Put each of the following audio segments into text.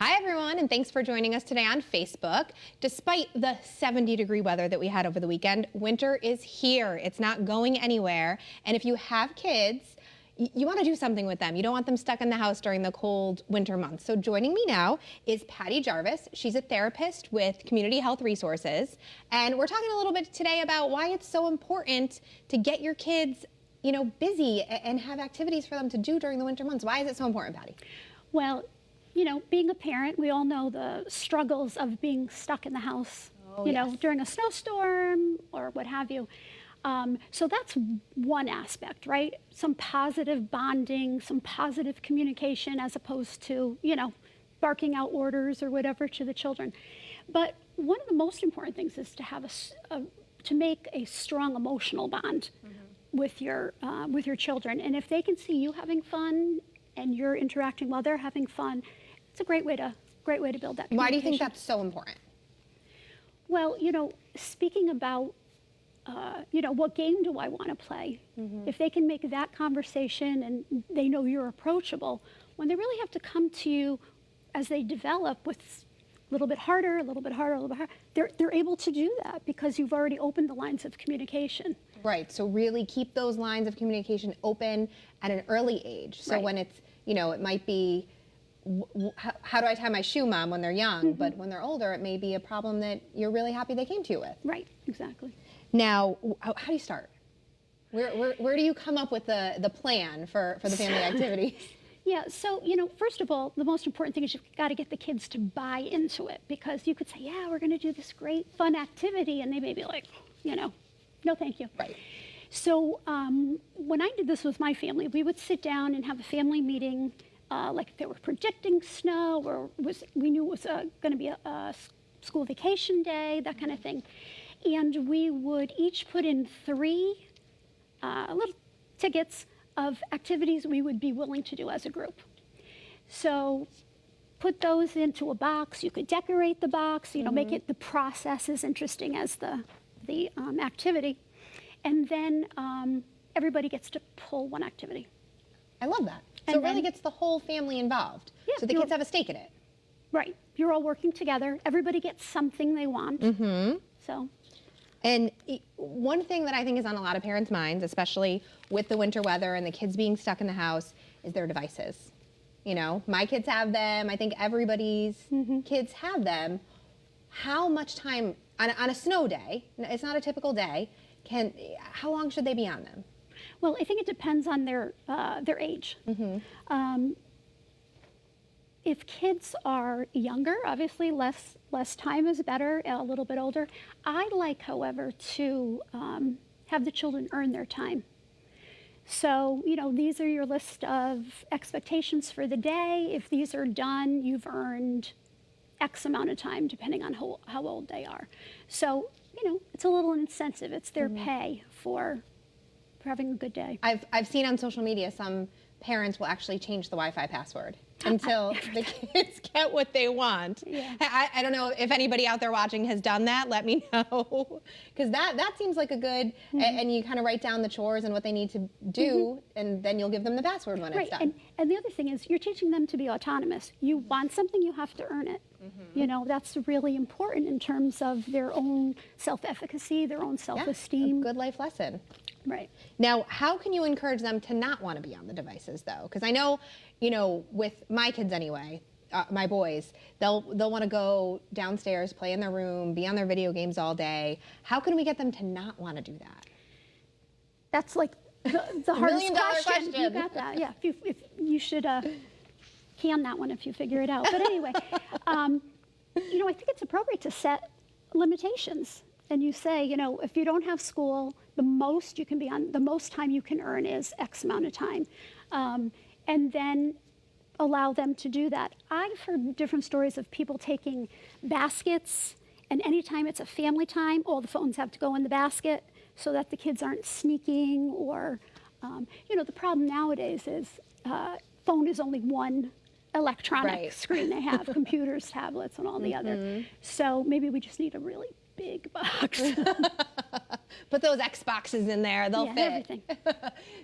Hi everyone, and thanks for joining us today on Facebook. Despite the 70-degree weather that we had over the weekend, winter is here. It's not going anywhere. And if you have kids, you want to do something with them. You don't want them stuck in the house during the cold winter months. So joining me now is Patty Jarvis. She's a therapist with Community Health Resources. And we're talking a little bit today about why it's so important to get your kids, busy and have activities for them to do during the winter months. Why is it so important, Patty? Well, being a parent, we all know the struggles of being stuck in the house, during a snowstorm or what have you. So that's one aspect, right? Some positive bonding, some positive communication as opposed to, barking out orders or whatever to the children. But one of the most important things is to have to make a strong emotional bond with your children. And if they can see you having fun and you're interacting while they're having fun, it's a great way to build that communication. Why do you think that's so important? Well, speaking about, what game do I want to play? If they can make that conversation and they know you're approachable, when they really have to come to you as they develop with a little bit harder, they're able to do that because you've already opened the lines of communication. Right, so really keep those lines of communication open at an early age. So when it's, it might be, how do I tie my shoe, Mom, when they're young? But when they're older, it may be a problem that you're really happy they came to you with. Right, exactly. Now, how do you start? Where do you come up with the plan for the family activity? Yeah, so, first of all, the most important thing is you've got to get the kids to buy into it, because you could say, yeah, we're going to do this great fun activity, and they may be like, no thank you. Right. So when I did this with my family, we would sit down and have a family meeting, like if they were predicting snow or we knew it was going to be a school vacation day, that kind of thing. And we would each put in 3 little tickets of activities we would be willing to do as a group. So put those into a box. You could decorate the box, make it the process as interesting as the activity. And then everybody gets to pull one activity. I love that. So it really gets the whole family involved. Yeah, so the kids have a stake in it. Right. You're all working together. Everybody gets something they want. So. And one thing that I think is on a lot of parents' minds, especially with the winter weather and the kids being stuck in the house, is their devices. My kids have them. I think everybody's kids have them. How much time on a snow day, it's not a typical day, how long should they be on them? Well, I think it depends on their age. If kids are younger, obviously less time is better. A little bit older, I like, however, to have the children earn their time. So, these are your list of expectations for the day. If these are done, you've earned X amount of time, depending on how old they are. So, it's a little incentive. It's their pay for having a good day. I've seen on social media some parents will actually change the Wi-Fi password until the kids get what they want. Yeah. I don't know if anybody out there watching has done that. Let me know, because that seems like a good. And you kind of write down the chores and what they need to do, and then you'll give them the password when it's done. And the other thing is, you're teaching them to be autonomous. You want something, you have to earn it. That's really important in terms of their own self-efficacy, their own self-esteem. A good life lesson. Right. Now, how can you encourage them to not want to be on the devices, though? Because I know, with my kids anyway, my boys, they'll want to go downstairs, play in their room, be on their video games all day. How can we get them to not want to do that? That's like the hardest question. You got that, yeah. If you should can that one if you figure it out. But anyway, I think it's appropriate to set limitations. And you say, if you don't have school, the most you can be on, the most time you can earn is X amount of time. And then allow them to do that. I've heard different stories of people taking baskets, and anytime it's a family time, all the phones have to go in the basket so that the kids aren't sneaking or, the problem nowadays is phone is only one electronic screen they have, computers, tablets, and all the other. So maybe we just need a really big box. Put those Xboxes in there, they'll fit. Everything.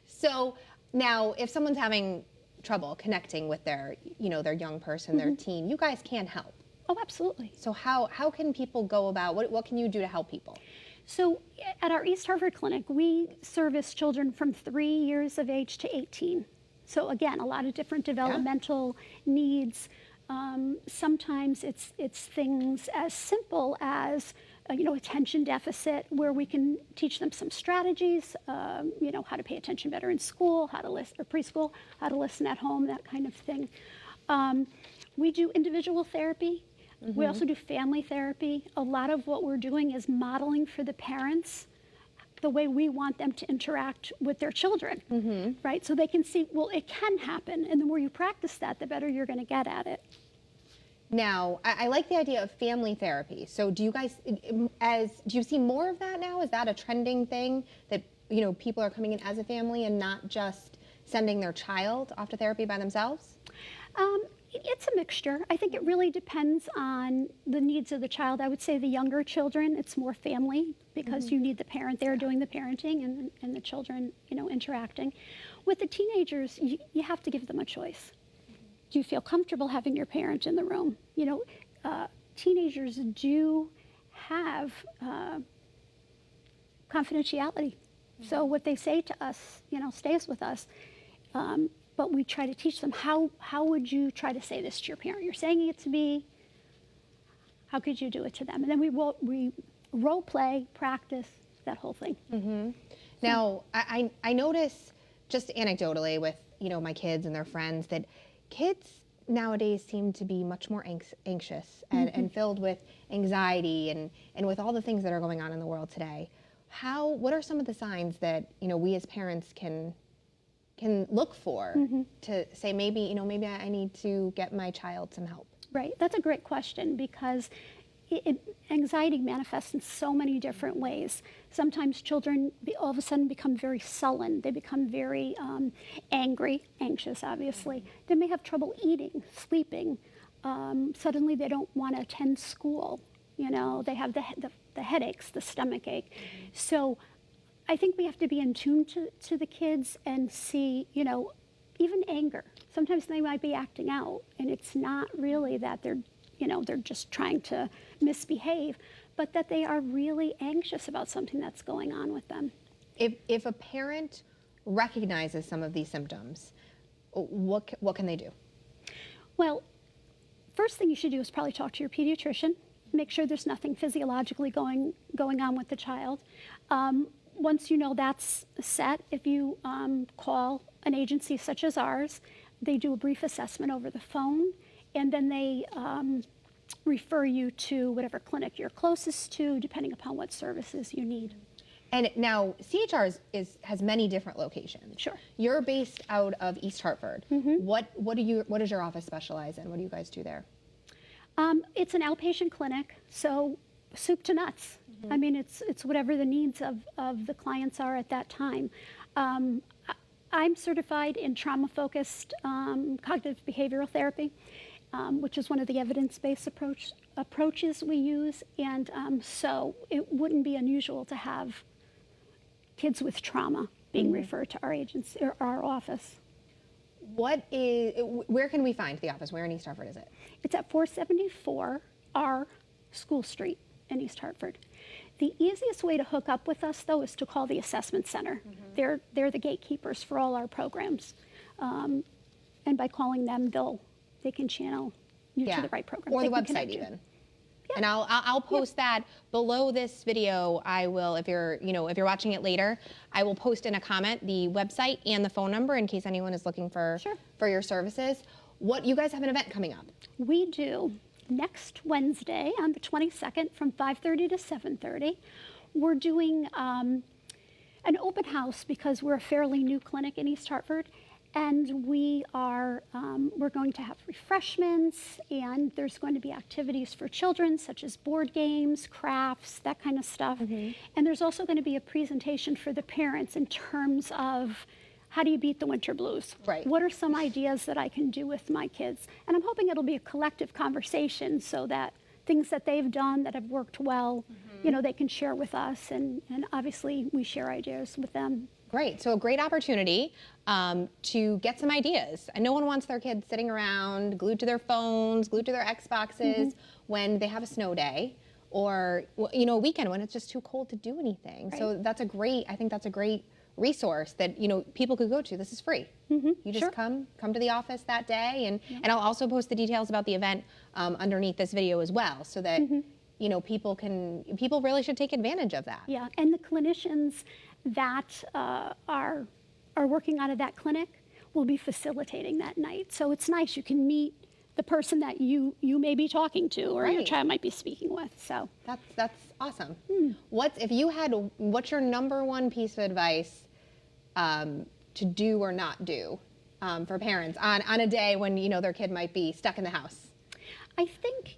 So now, if someone's having trouble connecting with their, their young person, their teen, you guys can help. Oh, absolutely. So how can people go about, what can you do to help people? So at our East Hartford clinic, we service children from 3 years of age to 18. So again, a lot of different developmental needs. Sometimes it's things as simple as attention deficit, where we can teach them some strategies, how to pay attention better in school, how to listen, or preschool, how to listen at home, that kind of thing. We do individual therapy. We also do family therapy. A lot of what we're doing is modeling for the parents the way we want them to interact with their children, right? So they can see, well, it can happen. And the more you practice that, the better you're going to get at it. Now, I like the idea of family therapy. So do you guys, do you see more of that now? Is that a trending thing that, people are coming in as a family and not just sending their child off to therapy by themselves? It's a mixture. I think it really depends on the needs of the child. I would say the younger children, it's more family, because you need the parent there doing the parenting and the children, interacting. With the teenagers, you have to give them a choice. Do you feel comfortable having your parent in the room? Teenagers do have confidentiality. So what they say to us, stays with us. But we try to teach them, how would you try to say this to your parent? You're saying it to me. How could you do it to them? And then we role play, practice, that whole thing. Now, I notice just anecdotally with, my kids and their friends that kids nowadays seem to be much more anxious and filled with anxiety and with all the things that are going on in the world today. What are some of the signs that, we as parents can look for to say, maybe I need to get my child some help? Right, that's a great question, because anxiety manifests in so many different ways. Sometimes children all of a sudden become very sullen. They become very angry, anxious, obviously. They may have trouble eating, sleeping. Suddenly they don't want to attend school. They have the headaches, the stomach ache. So I think we have to be in tune to the kids and see, even anger. Sometimes they might be acting out, and it's not really that they're just trying to misbehave, but that they are really anxious about something that's going on with them. If a parent recognizes some of these symptoms, what can they do? Well, first thing you should do is probably talk to your pediatrician. Make sure there's nothing physiologically going on with the child. Once you know that's set, if you call an agency such as ours, they do a brief assessment over the phone, and then they refer you to whatever clinic you're closest to, depending upon what services you need. And now CHR has many different locations. Sure. You're based out of East Hartford. What does your office specialize in? What do you guys do there? It's an outpatient clinic, so soup to nuts. I mean, it's whatever the needs of the clients are at that time. I'm certified in trauma-focused cognitive behavioral therapy, which is one of the evidence-based approaches we use, and so it wouldn't be unusual to have kids with trauma being referred to our agency or our office. Where can we find the office? Where in East Hartford is it? It's at 474 R School Street in East Hartford. The easiest way to hook up with us, though, is to call the assessment center. They're the gatekeepers for all our programs, and by calling them, they can channel you to the right program. Or the website even. Yeah. And I'll post that below this video. I will, if you're watching it later, I will post in a comment the website and the phone number in case anyone is looking for your services. You guys have an event coming up? We do. Next Wednesday on the 22nd from 5:30 to 7:30, we're doing an open house because we're a fairly new clinic in East Hartford, and we're going to have refreshments, and there's going to be activities for children such as board games, crafts, that kind of stuff. And there's also going to be a presentation for the parents in terms of how do you beat the winter blues? Right. What are some ideas that I can do with my kids? And I'm hoping it'll be a collective conversation so that things that they've done that have worked well, they can share with us. And obviously we share ideas with them Great. So a great opportunity to get some ideas. And no one wants their kids sitting around, glued to their phones, glued to their Xboxes when they have a snow day or, you know, a weekend when it's just too cold to do anything. Right. So that's a great, I think that's a great resource that, you know, people could go to. This is free. You just Sure. come to the office that day, and I'll also post the details about the event underneath this video as well, so that you know, people really should take advantage of that. Yeah, and the clinicians that are working out of that clinic will be facilitating that night. So it's nice, you can meet the person that you may be talking to, or your Right. child might be speaking with. So That's awesome. What's your number one piece of advice to do or not do for parents on a day when, you know, their kid might be stuck in the house? I think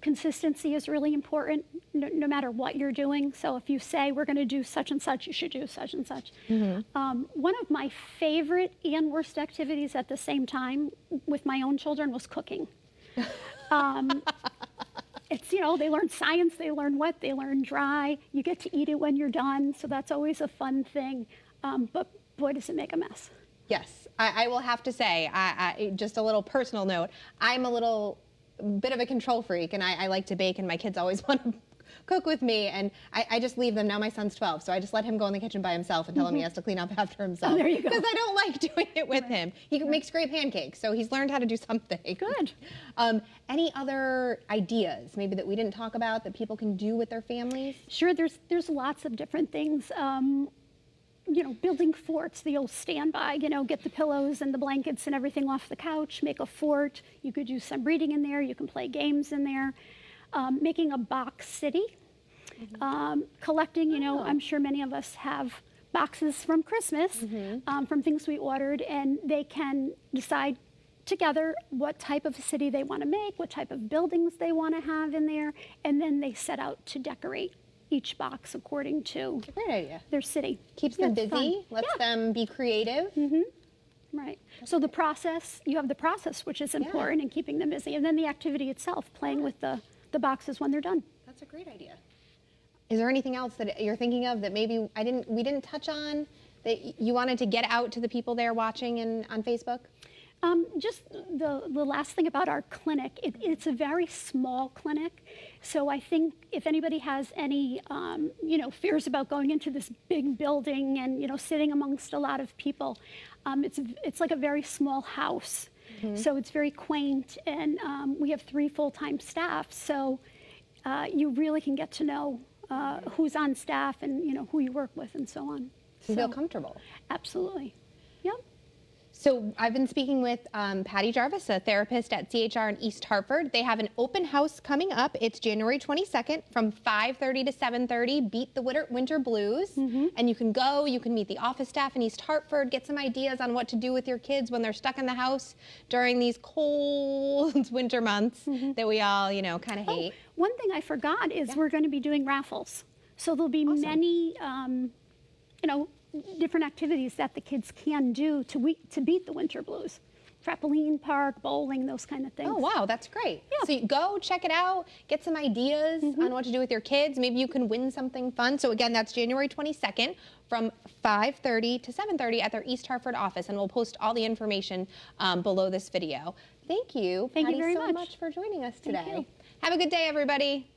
consistency is really important, no matter what you're doing. So if you say we're going to do such and such, you should do such and such. One of my favorite and worst activities at the same time with my own children was cooking. It's, you know, they learn science, they learn wet, they learn dry. You get to eat it when you're done, so that's always a fun thing. But boy, does it make a mess. Yes, I will have to say, just a little personal note, I'm a little bit of a control freak, and I like to bake, and my kids always want to cook with me, and I just leave them. Now my son's 12, so I just let him go in the kitchen by himself and tell him he has to clean up after himself. Oh, there you go. Because I don't like doing it with him. He makes great pancakes, so he's learned how to do something. Good. Any other ideas maybe that we didn't talk about that people can do with their families? Sure, there's lots of different things. You know, building forts, the old standby, you know, get the pillows and the blankets and everything off the couch, make a fort. You could do some reading in there, you can play games in there. Making a box city, collecting, you know, I'm sure many of us have boxes from Christmas, from things we ordered, and they can decide together what type of city they want to make, what type of buildings they want to have in there, and then they set out to decorate each box according to Great idea. their city. Keeps Yeah, them it's busy, fun. lets Yeah. them be creative. Right. So the process, you have the process, which is important in keeping them busy, and then the activity itself, playing with the boxes when they're done. That's a great idea. Is there anything else that you're thinking of that maybe we didn't touch on that you wanted to get out to the people there watching on Facebook? Just the last thing about our clinic, it's a very small clinic. So I think if anybody has any, you know, fears about going into this big building and, you know, sitting amongst a lot of people, it's like a very small house. So it's very quaint, and we have 3 full-time staff. So you really can get to know who's on staff and, you know, who you work with and so on. You feel comfortable. Absolutely. Yep. So I've been speaking with Patty Jarvis, a therapist at CHR in East Hartford. They have an open house coming up. It's January 22nd from 5:30 to 7:30. Beat the winter blues. And you can go, you can meet the office staff in East Hartford, get some ideas on what to do with your kids when they're stuck in the house during these cold winter months that we all, you know, kind of hate. One thing I forgot is we're going to be doing raffles. So there'll be many, you know, different activities that the kids can do to beat the winter blues. Trampoline park, bowling, those kind of things. Oh, wow, that's great. Yeah. So you go check it out, get some ideas on what to do with your kids. Maybe you can win something fun. So again, that's January 22nd from 5:30 to 7:30 at their East Hartford office, and we'll post all the information below this video. Thank you, Thank you Patty, very so much. much for joining us today. you. Have a good day, everybody.